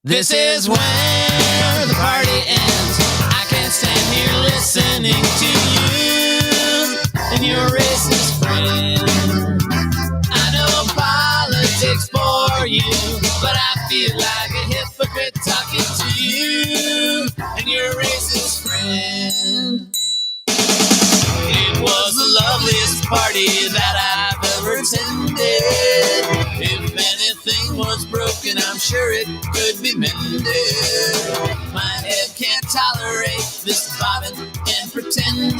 This is where the party ends. I can't stand here listening to you and your racist friend. I know politics bore you, but I feel like a hypocrite talking to you and your racist friend. It was the loveliest party that I've ever attended. If anything was broken, I'm sure it could be mended. My head can't tolerate this bobbing and pretending.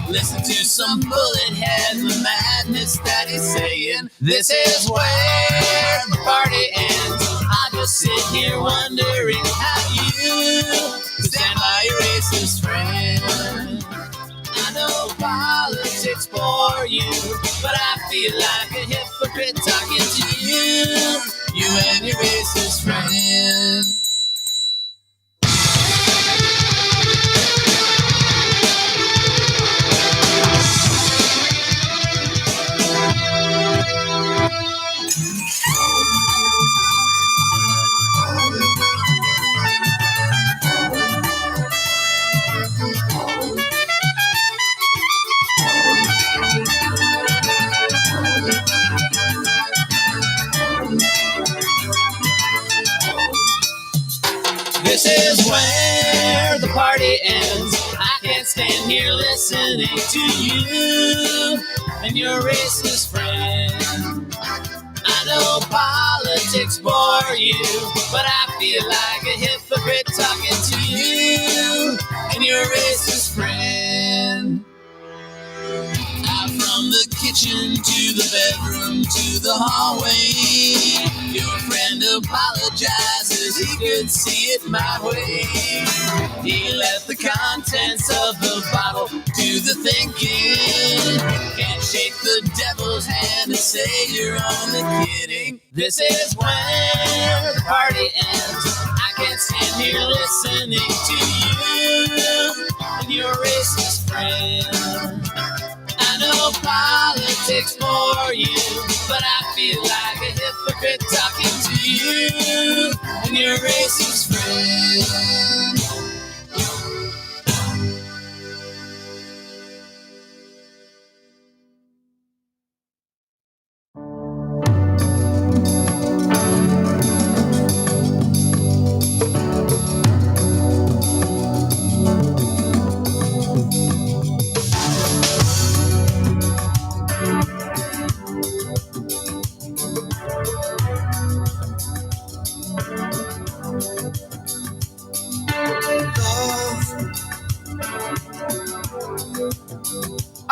Listen to some bullet head, the madness that he's saying. This is where the party ends. I'll just sit here wondering how you stand by your racist friend. I know politics bore you, but I feel like a hypocrite talking to you and your racist friend. This is where the party ends. I can't stand here listening to you and your racist friend. I know politics bore you, but I feel like a hypocrite talking to you and your racist friend. From the kitchen to the bedroom to the hallway, your friend apologizes, he could see it my way. He let the contents of the bottle do the thinking. Can't shake the devil's hand and say you're only kidding. This is where the party ends. I can't stand here listening to you and your racist friend. I know politics bore you, but I feel like a hypocrite talking to you and your racist friend.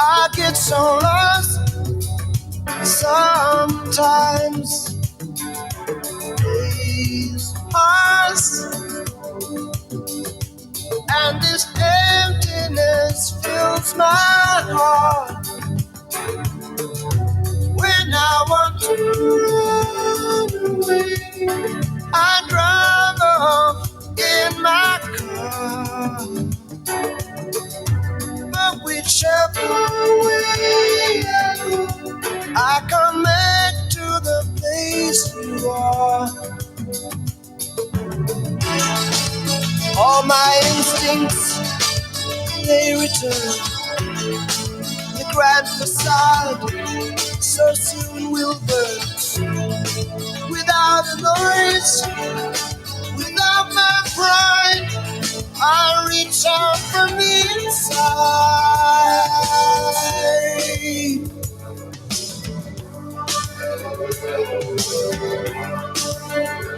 I get so lost sometimes. Days pass and this emptiness fills my heart. When I want to run away, I drive off in my car. But whichever way I go, I come back to the place you are. All my instincts, they return. The grand facade so soon will burn. Without a noise, without my pride, I reach out from the inside.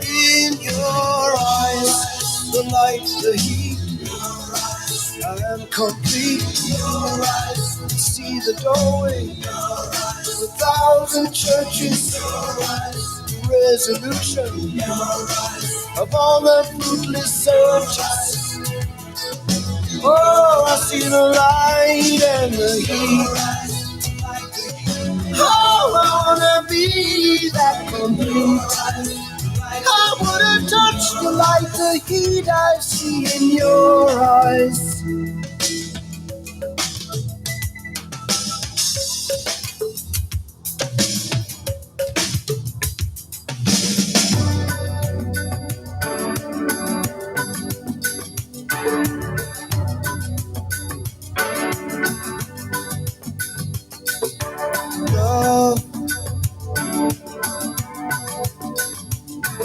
In your eyes, the light, the heat, I am complete. Your eyes, see the doorway, the 1,000 churches, resolution of all the fruitless searches. Oh, I see the light and the heat. Oh, I wanna be that complete. I wanna touch the light, the heat I see in your eyes.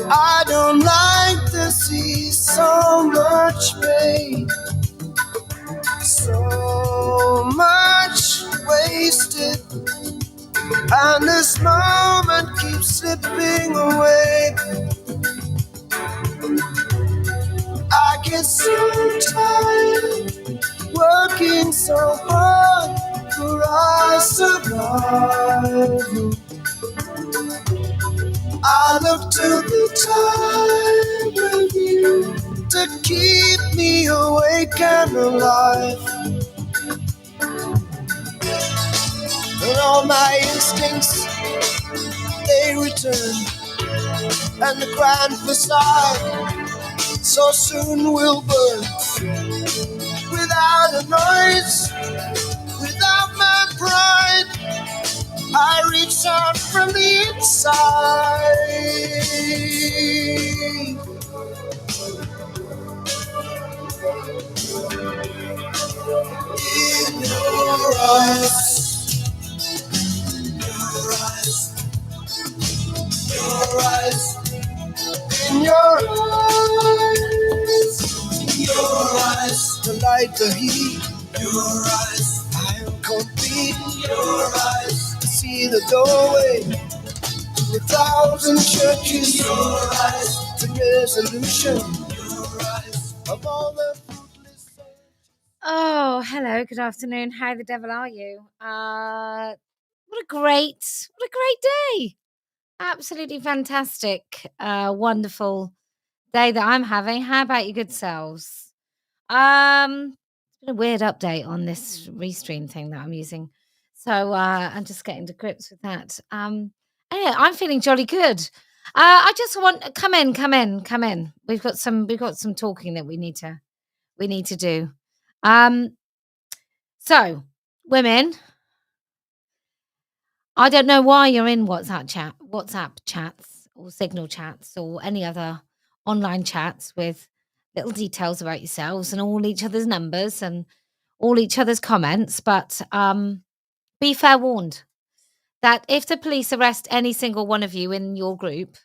I don't like to see so much pain, so much wasted, and this moment keeps slipping away. I get so tired working so hard for our survival. I look to the time with you to keep me awake and alive. And all my instincts, they return, and the grand facade so soon will burn. Without a noise, without my pride, I reach out from the inside. In your eyes, your eyes, your eyes, in your eyes, your eyes, the light, the heat, your eyes, I am complete, your eyes, to see the doorway to 1,000 churches, your eyes, the resolution, your eyes, of all the fruitless. Oh, hello, good afternoon. How the devil are you? What a great day. Absolutely fantastic, wonderful day that I'm having. How about your good selves? It's been a weird update on this restream thing that I'm using. So I'm just getting to grips with that. Anyway, I'm feeling jolly good. I just want come in. We've got some talking that we need to do. So, women, I don't know why you're in WhatsApp chats or Signal chats or any other online chats with little details about yourselves and all each other's numbers and all each other's comments, but be fair warned that if the police arrest any single one of you in your group,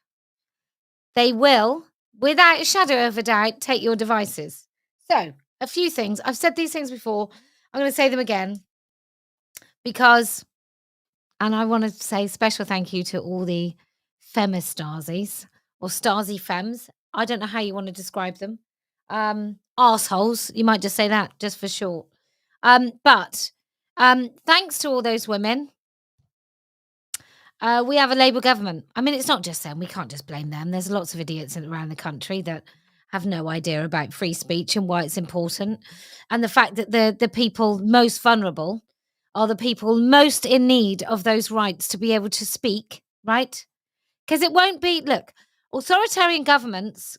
they will, without a shadow of a doubt, take your devices. So, a few things. I've said these things before. I'm going to say them again because, and I want to say special thank you to all the Femistasies or Stasi Fems. I don't know how you want to describe them. Arseholes. You might just say that just for short. But thanks to all those women, we have a Labour government. I mean, it's not just them. We can't just blame them. There's lots of idiots around the country that have no idea about free speech and why it's important. And the fact that the people most vulnerable are the people most in need of those rights to be able to speak, right? Because it won't be, look, authoritarian governments,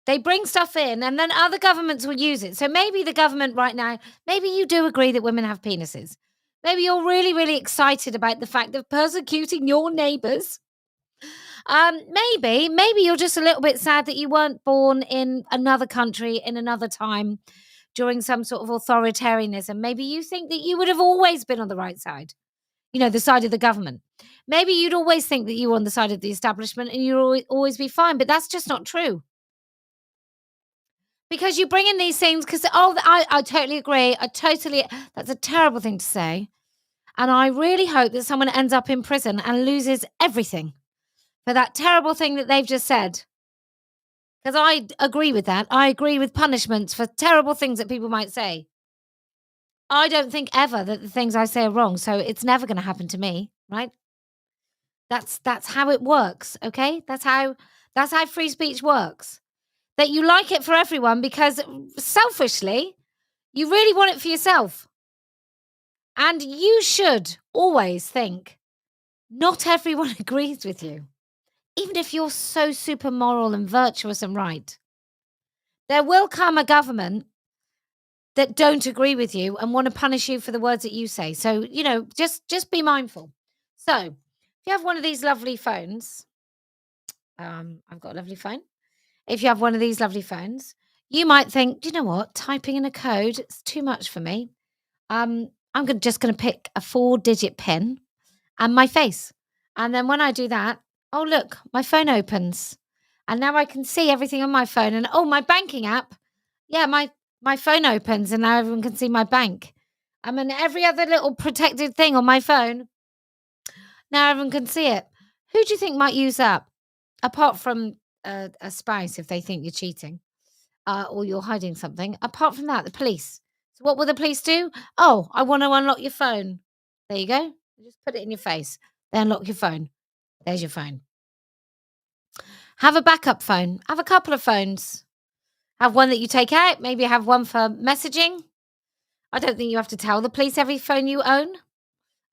they bring stuff in and then other governments will use it. So maybe the government right now, maybe you do agree that women have penises. Maybe you're really, really excited about the fact of persecuting your neighbors. Maybe you're just a little bit sad that you weren't born in another country in another time during some sort of authoritarianism. Maybe you think that you would have always been on the right side, the side of the government. Maybe you'd always think that you were on the side of the establishment and you'd always be fine, but that's just not true. Because you bring in these things because, I totally agree. That's a terrible thing to say. And I really hope that someone ends up in prison and loses everything for that terrible thing that they've just said. Because I agree with that. I agree with punishments for terrible things that people might say. I don't think ever that the things I say are wrong, so it's never going to happen to me, right? That's how it works, okay? That's how free speech works. That you like it for everyone because selfishly, you really want it for yourself. And you should always think, not everyone agrees with you. Even if you're so super moral and virtuous and right, there will come a government that don't agree with you and want to punish you for the words that you say. So, just be mindful. So, if you have one of these lovely phones, I've got a lovely phone. If you have one of these lovely phones, you might think, you know what, typing in a code is too much for me. I'm just going to pick a 4-digit PIN and my face. And then when I do that, Oh, look, my phone opens. And now I can see everything on my phone. And oh, my banking app. Yeah, my phone opens and now everyone can see my bank. I mean, every other little protected thing on my phone, now everyone can see it. Who do you think might use that? Apart from a spouse, if they think you're cheating or you're hiding something. Apart from that, the police. So what will the police do? Oh, I want to unlock your phone. There you go. Just put it in your face. They unlock your phone. There's your phone. Have a backup phone. Have a couple of phones. Have one that you take out. Maybe have one for messaging. I don't think you have to tell the police every phone you own.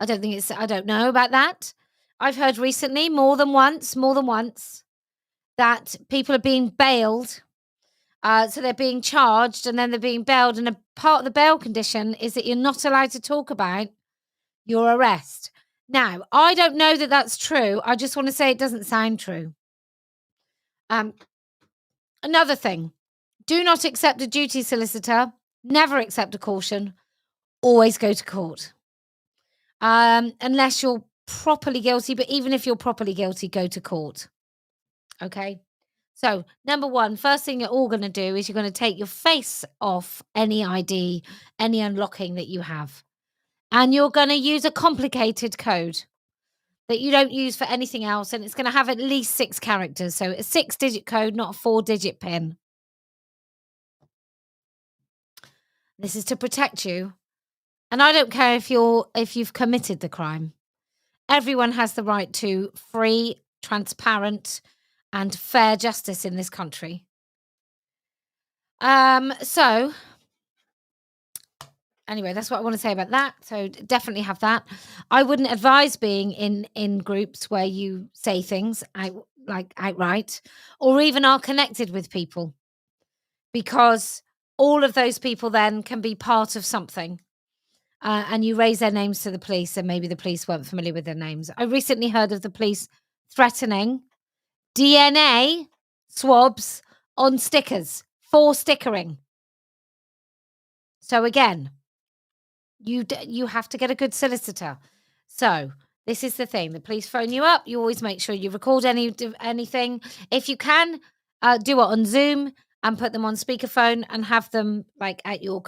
I don't know about that. I've heard recently more than once, that people are being bailed. So they're being charged and then they're being bailed. And a part of the bail condition is that you're not allowed to talk about your arrest. Now, I don't know that that's true. I just want to say it doesn't sound true. Another thing, do not accept a duty solicitor. Never accept a caution. Always go to court. Unless you're properly guilty. But even if you're properly guilty, go to court. Okay? So, number one, first thing you're all going to do is you're going to take your face off any ID, any unlocking that you have. And you're going to use a complicated code that you don't use for anything else. And it's going to have at least 6 characters. So, a 6-digit code, not a 4-digit PIN. This is to protect you. And I don't care if you've committed the crime. Everyone has the right to free, transparent, and fair justice in this country. So anyway, that's what I want to say about that. So definitely have that. I wouldn't advise being in groups where you say things outright, or even are connected with people, because all of those people then can be part of something. And you raise their names to the police, and maybe the police weren't familiar with their names. I recently heard of the police threatening DNA swabs on stickers for stickering. So again, you have to get a good solicitor. So this is the thing: the police phone you up. You always make sure you record anything. If you can, do it on Zoom and put them on speakerphone and have them like at your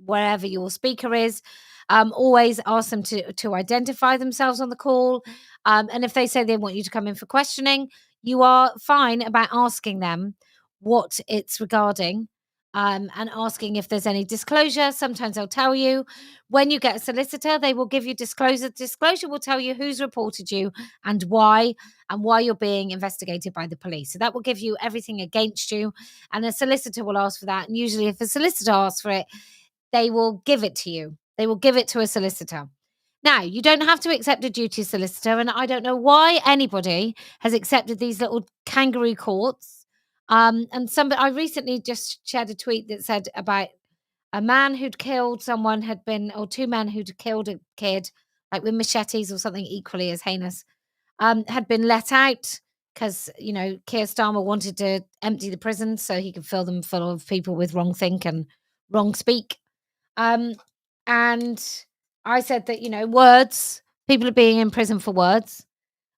wherever your speaker is. Always ask them to identify themselves on the call. And if they say they want you to come in for questioning, you are fine about asking them what it's regarding. And asking if there's any disclosure. Sometimes they'll tell you. When you get a solicitor, they will give you disclosure. Disclosure will tell you who's reported you and why you're being investigated by the police. So that will give you everything against you. And a solicitor will ask for that. And usually if a solicitor asks for it, they will give it to you. They will give it to a solicitor. Now, you don't have to accept a duty solicitor. And I don't know why anybody has accepted these little kangaroo courts. And I recently just shared a tweet that said about a man who'd killed someone or 2 men who'd killed a kid, like with machetes or something equally as heinous, had been let out because, Keir Starmer wanted to empty the prisons so he could fill them full of people with wrong think and wrong speak. And I said that, words, people are being in prison for words.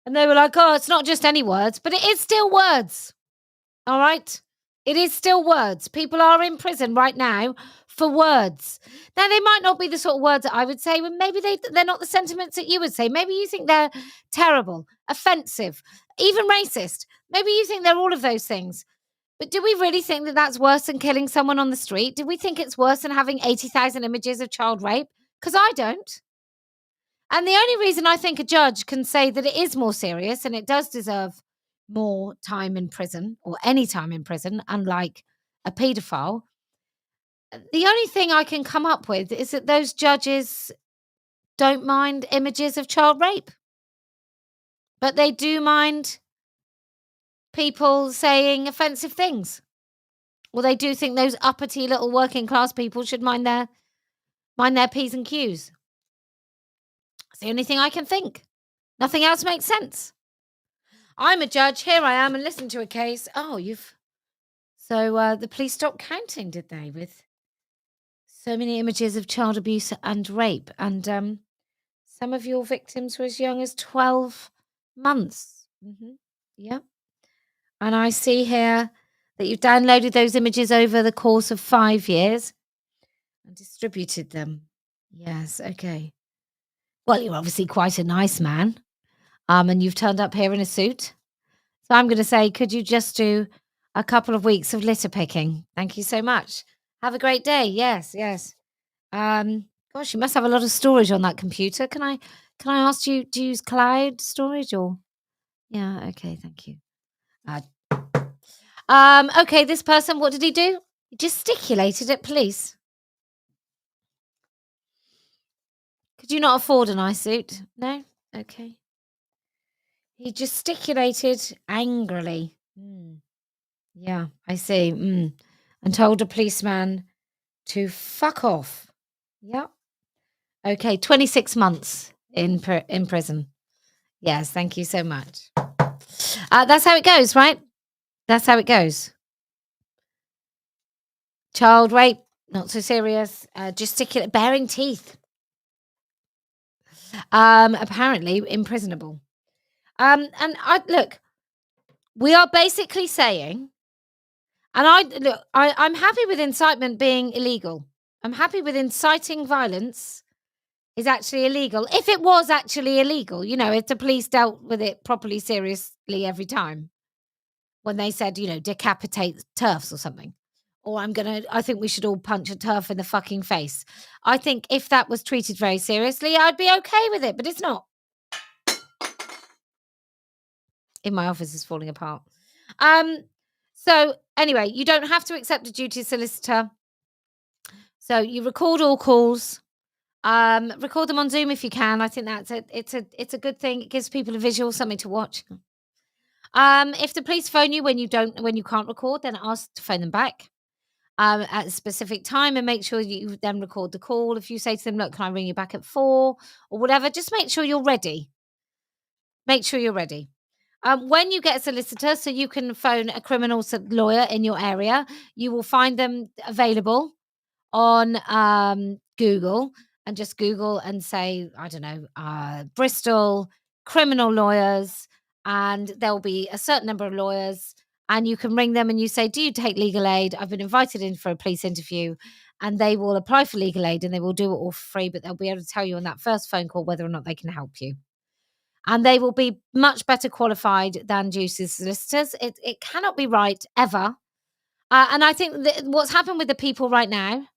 And they were like, oh, it's not just any words, but it is still words. All right. It is still words. People are in prison right now for words. Now, they might not be the sort of words that I would say, but maybe they're not the sentiments that you would say. Maybe you think they're terrible, offensive, even racist. Maybe you think they're all of those things. But do we really think that that's worse than killing someone on the street? Do we think it's worse than having 80,000 images of child rape? Because I don't. And the only reason I think a judge can say that it is more serious and it does deserve more time in prison or any time in prison, unlike a paedophile, the only thing I can come up with is that those judges don't mind images of child rape, but they do mind people saying offensive things. Or they do think those uppity little working class people should mind their P's and Q's. It's the only thing I can think. Nothing else makes sense. I'm a judge. Here I am and listen to a case. Oh, So the police stopped counting, did they, with so many images of child abuse and rape? And some of your victims were as young as 12 months. Yeah. And I see here that you've downloaded those images over the course of 5 years and distributed them. Yes, okay. Well, you're obviously quite a nice man. And you've turned up here in a suit. So I'm gonna say, could you just do a couple of weeks of litter picking? Thank you so much. Have a great day. Yes, yes. Gosh, you must have a lot of storage on that computer. Can I ask you to use cloud storage or yeah, okay, thank you. Okay, this person, what did he do? He gesticulated at police. Could you not afford a nice suit? No? Okay. He gesticulated angrily. Yeah, I see. And told a policeman to fuck off. Yep. Okay, 26 months in prison. Yes, thank you so much. That's how it goes, right? That's how it goes. Child rape, not so serious. Gesticulate, baring teeth. Apparently imprisonable. And look, we are basically saying, and I'm happy with incitement being illegal. I'm happy with inciting violence is actually illegal. If it was actually illegal, if the police dealt with it properly, seriously every time. When they said, decapitate TERFs or something. Or I think we should all punch a TERF in the fucking face. I think if that was treated very seriously, I'd be okay with it, but it's not. In my office is falling apart. So anyway, you don't have to accept a duty solicitor. So you record all calls. Record them on Zoom if you can. I think it's a good thing. It gives people a visual, something to watch. If the police phone you when you can't record, then ask to phone them back at a specific time and make sure you then record the call. If you say to them, look, can I ring you back at 4 or whatever, just make sure you're ready. Make sure you're ready. When you get a solicitor, so you can phone a criminal lawyer in your area, you will find them available on Google, and just Google and say, I don't know, Bristol criminal lawyers, and there'll be a certain number of lawyers, and you can ring them and you say, do you take legal aid? I've been invited in for a police interview, and they will apply for legal aid and they will do it all for free, but they'll be able to tell you on that first phone call whether or not they can help you. And they will be much better qualified than juicy solicitors. It cannot be right ever. And I think that what's happened with the people right now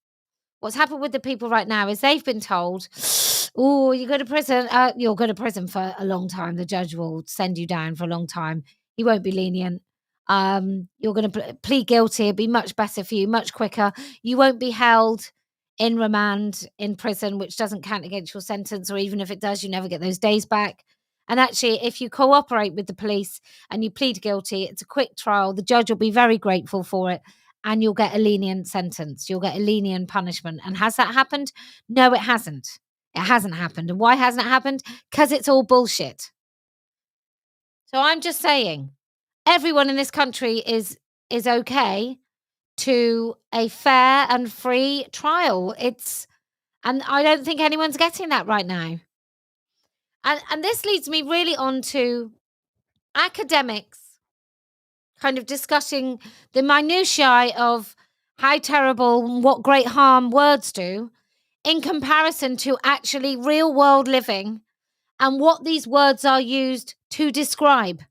is they've been told, oh, you go to prison. You'll go to prison for a long time. The judge will send you down for a long time. He won't be lenient. You're going to plead guilty. It'll be much better for you, much quicker. You won't be held in remand in prison, which doesn't count against your sentence, or even if it does, you never get those days back. And actually, if you cooperate with the police and you plead guilty, it's a quick trial. The judge will be very grateful for it, and you'll get a lenient sentence. You'll get a lenient punishment. And has that happened? No, it hasn't. It hasn't happened. And why hasn't it happened? Because it's all bullshit. So I'm just saying, everyone in this country is okay to a fair and free trial. And I don't think anyone's getting that right now. And this leads me really on to academics kind of discussing the minutiae of how terrible and what great harm words do in comparison to actually real world living and what these words are used to describe.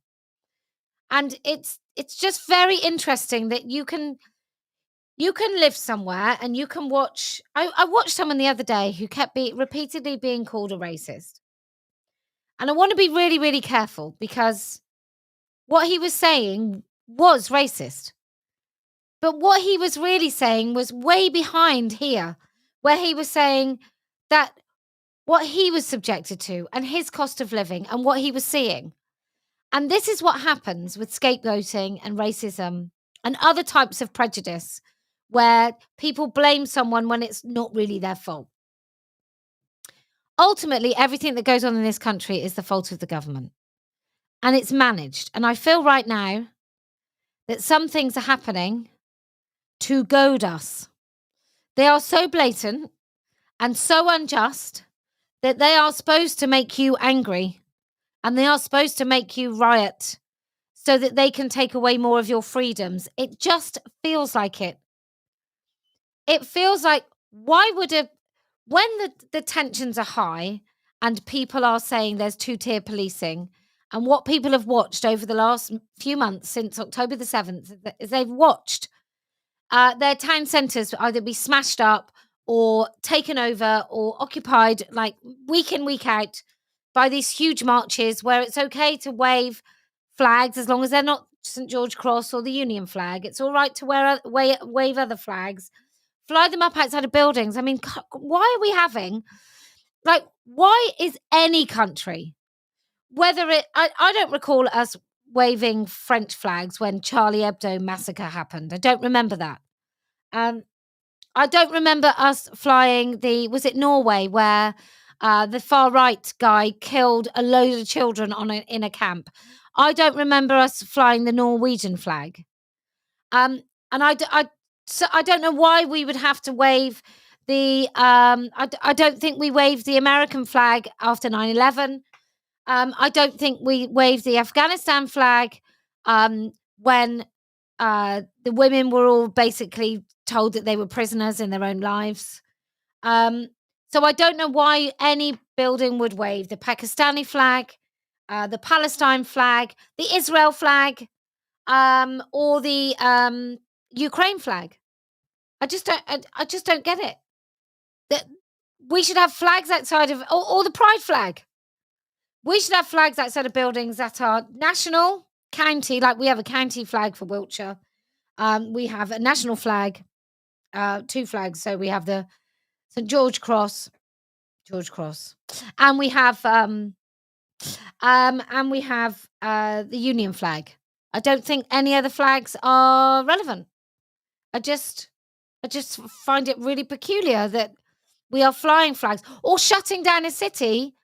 And it's just very interesting that you can live somewhere and you can watch. I watched someone the other day who kept repeatedly being called a racist. And I want to be really, really careful because what he was saying was racist. But what he was really saying was way behind here, where he was saying that what he was subjected to and his cost of living and what he was seeing. And this is what happens with scapegoating and racism and other types of prejudice where people blame someone when it's not really their fault. Ultimately, everything that goes on in this country is the fault of the government. And it's managed. And I feel right now that some things are happening to goad us. They are so blatant and so unjust that they are supposed to make you angry and they are supposed to make you riot so that they can take away more of your freedoms. It just feels like it. It feels like, why would when the tensions are high and people are saying there's two-tier policing, and what people have watched over the last few months since October the 7th is they've watched their town centres either be smashed up or taken over or occupied, like week in, week out, by these huge marches where it's okay to wave flags as long as they're not St George Cross or the Union flag. It's all right to wave other flags, fly them up outside of buildings. I mean, why are we having, why is any country, I don't recall us waving French flags when Charlie Hebdo massacre happened. I don't remember that. I don't remember us flying was it Norway, where the far right guy killed a load of children in a camp. I don't remember us flying the Norwegian flag. And I don't know why we would have to wave I don't think we waved the American flag after 9/11. I don't think we waved the Afghanistan flag when the women were all basically told that they were prisoners in their own lives. So I don't know why any building would wave the Pakistani flag, the Palestine flag, the Israel flag, or the Ukraine flag. I just don't get it. That we should have flags outside of, or the Pride flag. We should have flags outside of buildings that are national, county, like we have a county flag for Wiltshire. We have a national flag, two flags. So we have the St George Cross, and we have the Union flag. I don't think any other flags are relevant. I just find it really peculiar that we are flying flags or shutting down a city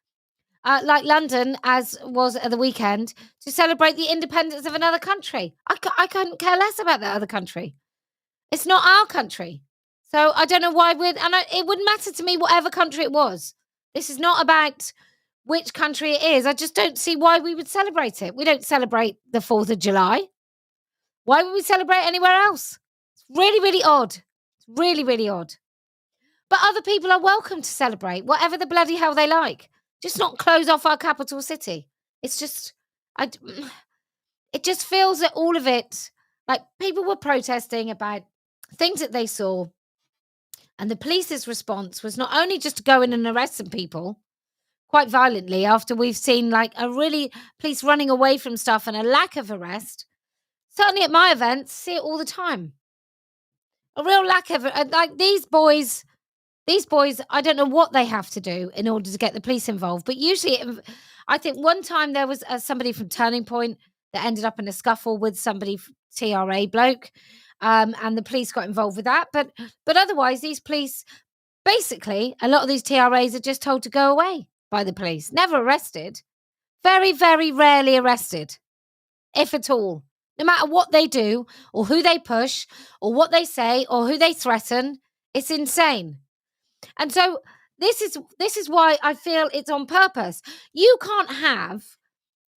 like London, as was at the weekend, to celebrate the independence of another country. I couldn't care less about that other country. It's not our country. So I don't know why it wouldn't matter to me whatever country it was. This is not about which country it is. I just don't see why we would celebrate it. We don't celebrate the 4th of July. Why would we celebrate anywhere else? It's really, really odd. It's really, really odd. But other people are welcome to celebrate whatever the bloody hell they like. Just not close off our capital city. It's just, it just feels that all of it, like people were protesting about things that they saw. And the police's response was not only just to go in and arrest some people quite violently after we've seen like police running away from stuff and a lack of arrest. Certainly at my events, see it all the time. A real lack of, like these boys, I don't know what they have to do in order to get the police involved. But usually, I think one time there was somebody from Turning Point that ended up in a scuffle with somebody, TRA bloke, and the police got involved with that. But otherwise, these police, basically, a lot of these TRAs are just told to go away by the police. Never arrested. Very, very rarely arrested, if at all. No matter what they do, or who they push, or what they say, or who they threaten, it's insane. And so this is why I feel it's on purpose. You can't have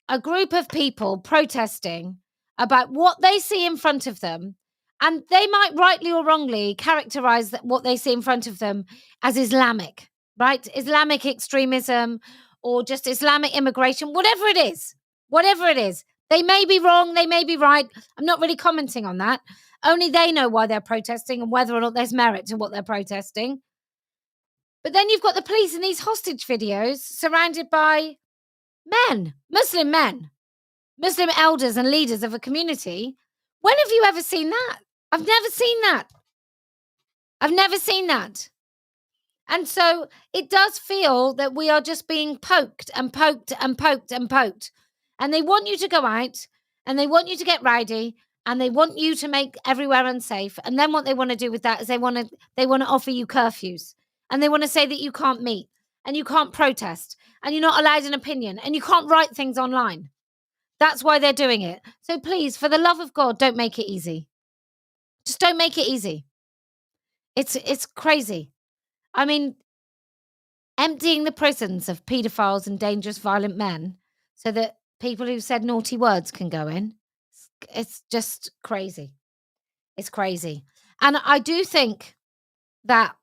a group of people protesting about what they see in front of them, and they might rightly or wrongly characterize what they see in front of them as Islamic, right? Islamic extremism or just Islamic immigration, whatever it is. They may be wrong, they may be right. I'm not really commenting on that. Only they know why they're protesting and whether or not there's merit to what they're protesting. But then you've got the police in these hostage videos surrounded by Muslim Muslim elders and leaders of a community. When have you ever seen that? I've never seen that. And so it does feel that we are just being poked and poked and poked and poked. And they want you to go out and they want you to get rowdy and they want you to make everywhere unsafe. And then what they want to do with that is they want to offer you curfews. And they want to say that you can't meet and you can't protest and you're not allowed an opinion and you can't write things online. That's why they're doing it. So please, for the love of God, don't make it easy. Just don't make it easy. It's crazy. I mean, emptying the prisons of paedophiles and dangerous, violent men so that people who said naughty words can go in. It's just crazy. It's crazy. And I do think that,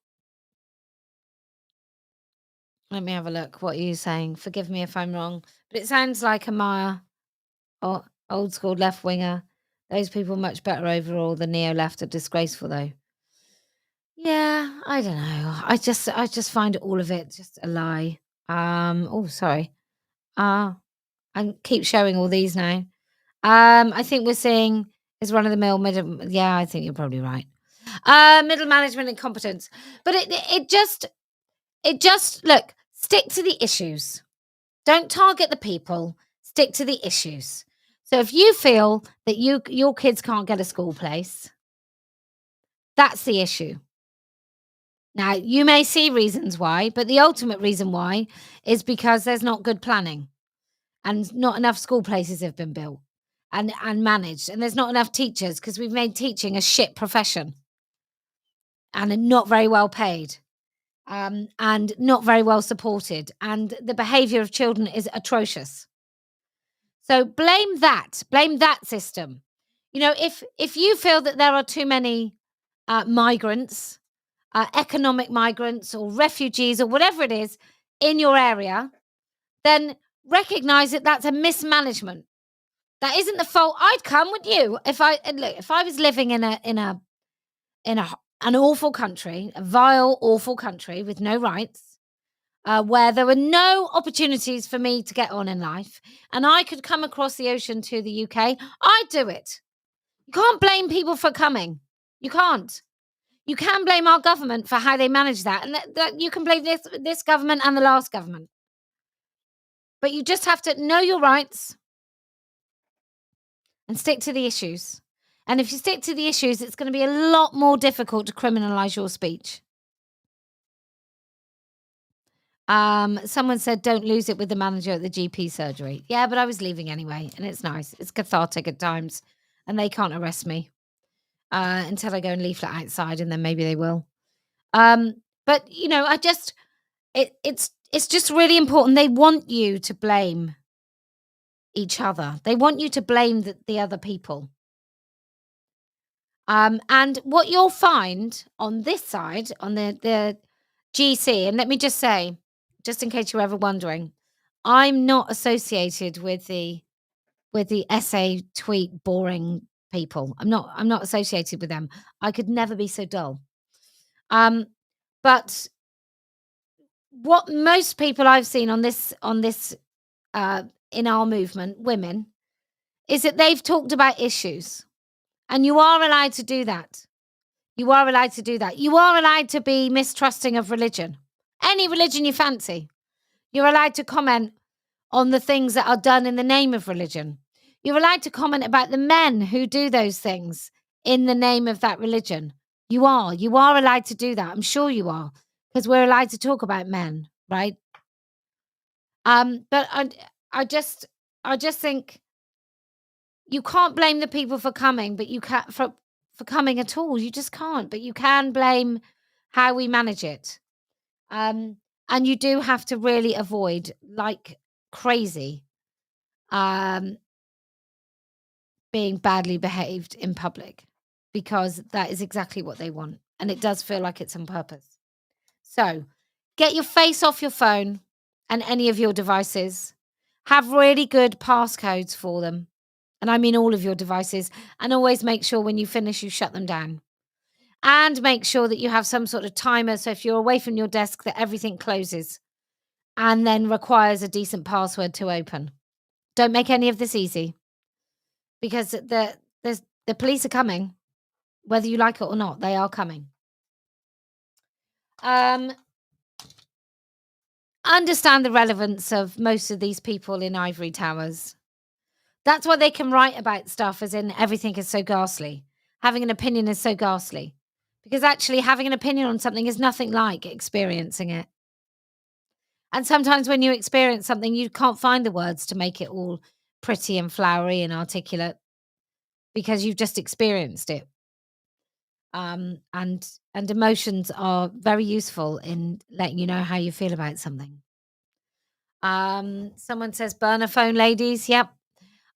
let me have a look. What are you saying? Forgive me if I'm wrong, but it sounds like a Maya or old school left winger. Those people much better overall. The neo left are disgraceful though. Yeah, I don't know. I just find all of it just a lie. Oh sorry. I keep showing all these now. I think we're seeing is run of the mill middle. Yeah, I think you're probably right. Middle management incompetence. But it just look, stick to the issues. Don't target the people, stick to the issues. So if you feel that your kids can't get a school place, that's the issue. Now, you may see reasons why, but the ultimate reason why is because there's not good planning and not enough school places have been built and managed, and there's not enough teachers because we've made teaching a shit profession and not very well paid. And not very well supported, and the behavior of children is atrocious. So blame that system. If you feel that there are too many migrants, economic migrants or refugees or whatever it is in your area, then recognize that that's a mismanagement. That isn't the fault. I'd come with you if I was living in an awful country, a vile, awful country with no rights, where there were no opportunities for me to get on in life, and I could come across the ocean to the UK, I'd do it. You can't blame people for coming. You can't. You can blame our government for how they manage that, and that you can blame this government and the last government. But you just have to know your rights and stick to the issues. And if you stick to the issues, it's going to be a lot more difficult to criminalize your speech. Someone said, don't lose it with the manager at the GP surgery. Yeah, but I was leaving anyway, and it's nice. It's cathartic at times, and they can't arrest me until I go and leaflet outside, and then maybe they will. But it's just really important. They want you to blame each other. They want you to blame the other people. And what you'll find on this side, on the GC, and let me just say, just in case you're ever wondering, I'm not associated with the essay tweet boring people. I'm not associated with them. I could never be so dull. But what most people I've seen on this in our movement, women, is that they've talked about issues. And you are allowed to do that. You are allowed to do that. You are allowed to be mistrusting of religion. Any religion you fancy. You're allowed to comment on the things that are done in the name of religion. You're allowed to comment about the men who do those things in the name of that religion. You are allowed to do that. I'm sure you are, because we're allowed to talk about men, right? But I just think you can't blame the people for coming, but you can't for coming at all. You just can't. But you can blame how we manage it. And you do have to really avoid, like crazy, being badly behaved in public, because that is exactly what they want. And it does feel like it's on purpose. So get your face off your phone and any of your devices. Have really good passcodes for them. And I mean all of your devices. And always make sure when you finish, you shut them down. And make sure that you have some sort of timer. So if you're away from your desk, that everything closes and then requires a decent password to open. Don't make any of this easy, because the police are coming, whether you like it or not. They are coming. Understand the relevance of most of these people in ivory towers. That's why they can write about stuff as in everything is so ghastly. Having an opinion is so ghastly. Because actually having an opinion on something is nothing like experiencing it. And sometimes when you experience something, you can't find the words to make it all pretty and flowery and articulate, because you've just experienced it. And emotions are very useful in letting you know how you feel about something. Someone says burner phone ladies. Yep.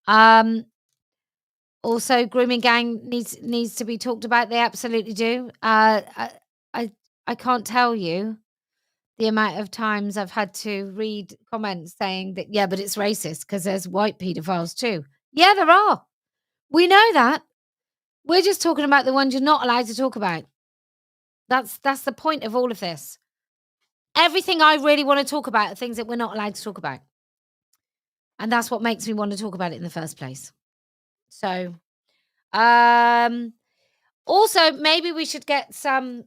Um, Also, grooming gang needs to be talked about. They absolutely do. I I can't tell you the amount of times I've had to read comments saying that, yeah, but it's racist because there's white paedophiles too. Yeah, there are. We know that. We're just talking about the ones you're not allowed to talk about. That's the point of all of this. Everything I really want to talk about are things that we're not allowed to talk about. And that's what makes me want to talk about it in the first place. So, um, also, maybe we should get someone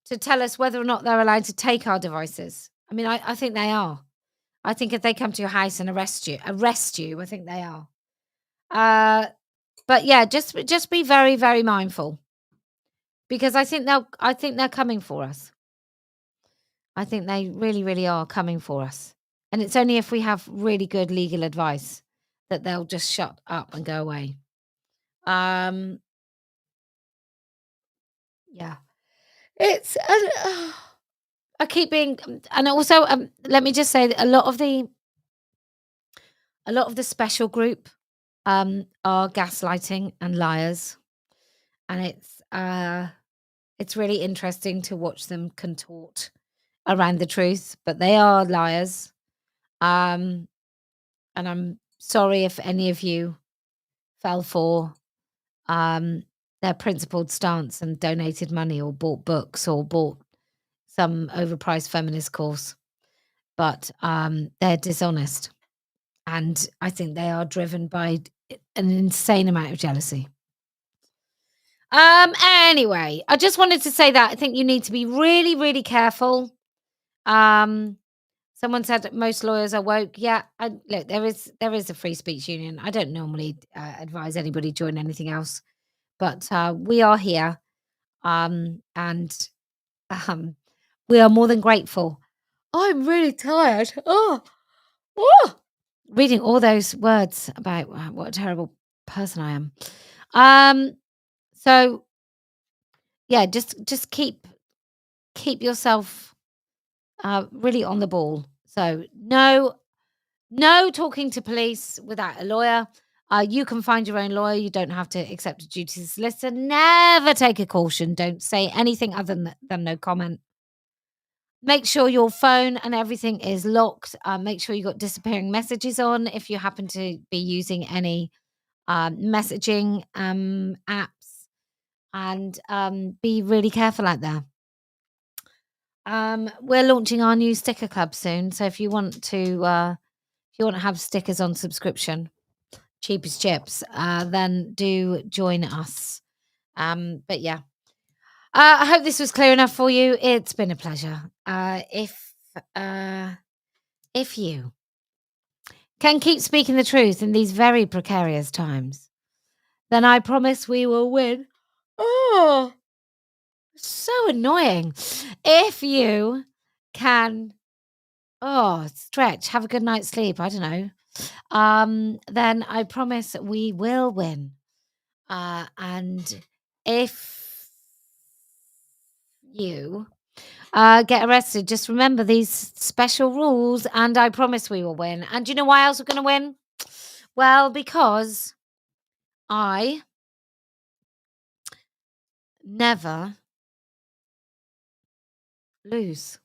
to tell us whether or not they're allowed to take our devices. I mean, I think they are. I think if they come to your house and arrest you, I think they are. But yeah, just be very, very mindful because I think they're coming for us. I think they really, really are coming for us. And it's only if we have really good legal advice that they'll just shut up and go away. Yeah. It's I keep being and also, let me just say that a lot of the special group, are gaslighting and liars, and it's really interesting to watch them contort around the truth, but they are liars, um, and I'm sorry if any of you fell for, um, their principled stance and donated money or bought books or bought some overpriced feminist course, but, they're dishonest. And I think they are driven by an insane amount of jealousy. Anyway, I just wanted to say that I think you need to be really, really careful. Um, Someone said that most lawyers are woke. Yeah, look, there is a free speech union. I don't normally advise anybody join anything else, but we are here, and um, we are more than grateful. I'm really tired. Oh, reading all those words about what a terrible person I am. Um, so yeah, just keep yourself really on the ball. So no talking to police without a lawyer. You can find your own lawyer. You don't have to accept a duty to solicitor. Never take a caution. Don't say anything other than no comment. Make sure your phone and everything is locked. Make sure you got disappearing messages on if you happen to be using any messaging apps, and be really careful out there. We're launching our new sticker club soon, so if you want to have stickers on subscription, cheap as chips, then do join us. But yeah, I hope this was clear enough for you. It's been a pleasure. If you can keep speaking the truth in these very precarious times, then I promise we will win. Oh, so annoying. If you can, stretch, have a good night's sleep, I don't know, then I promise we will win. And if you get arrested, just remember these special rules, and I promise we will win. And do you know why else we're going to win? Well, because I never lose.